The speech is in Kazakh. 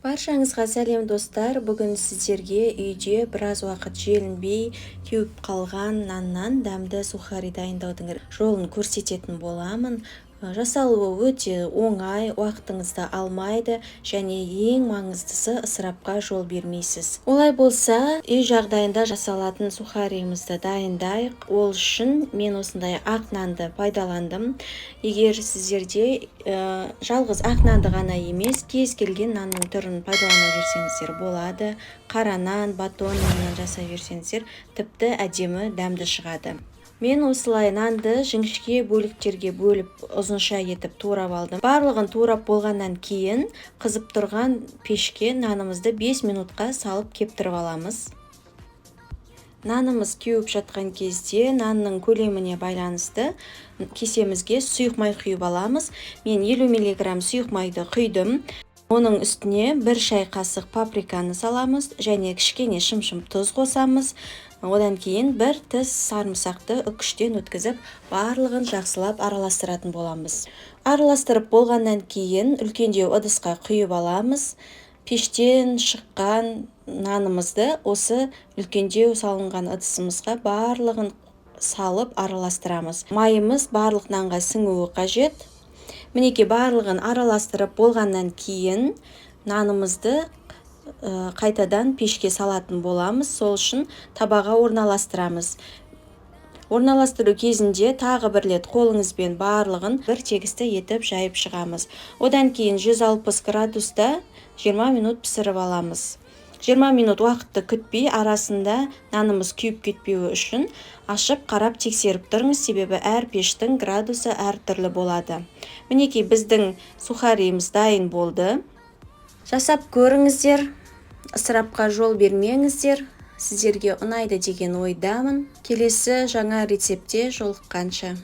Баршаңызға сәлем достар. Бүгін сіздерге үйде біраз уақыт желінбей кеуіп қалған наннан дәмді сухари дайындаудың жолын көрсететін боламын. Жасалуы өте оңай, уақытыңызды алмайды және ең маңыздысы ысырапқа жол бермейсіз. Олай болса, үй жағдайында жасалатын сухарийімізді дайындайық. Ол үшін мен осындай ақ нанды пайдаландым. Егер сіздерде жалғыз ақ нанды ғана емес, кез келген нанның түрін пайдалана берсеңіздер болады. Қара нан, батон наннан жасай берсеңіздер, тіпті әдемі дәмді шығады. Мен осылай нанды жіңішке бөліктерге бөліп, ұзынша етіп турап алдым. Барлығын турап болғаннан кейін қызып тұрған пешке нанымызды 5 минутқа салып кептіріп аламыз. Нанымыз кеуіп жатқан кезде нанның көлеміне байланысты кесемізге сұйық май құйып аламыз. Мен 50 мг сұйық майды құйдым. Оның үстіне 1 шай қасық паприканы саламыз және кішкене шым-шым тұз қосамыз. Одан кейін 1 тіс сарымсақты үкіштен өткізіп, барлығын жақсылап араластыратын боламыз. Араластырып болғаннан кейін үлкендеу ыдысқа құйып аламыз. Пештен шыққан нанымызды осы үлкендеу салынған ыдысымызға барлығын салып араластырамыз. Майымыз барлық нанға сіңуі қажет. Мінекей барлығын араластырып болғаннан кейін нанымызды қайтадан пешке салатын боламыз. Сол үшін табаға орналастырамыз. Орналастыру кезінде тағы бір рет қолыңызбен барлығын бір тегісті етіп жайып шығамыз. Одан кейін 160 градуста 20 минут пісіріп аламыз. 20 минут уақытты күтпей, арасында нанымыз күйіп кетпеуі үшін ашып қарап тексеріп тұрыңыз, себебі әр пештің градусы әртүрлі болады. Мінекей біздің сухарийіміз дайын болды. Жасап көріңіздер, ысырапқа жол бермеңіздер. Сіздерге ұнайды деген ойдамын. Келесі жаңа рецептте жолыққанша.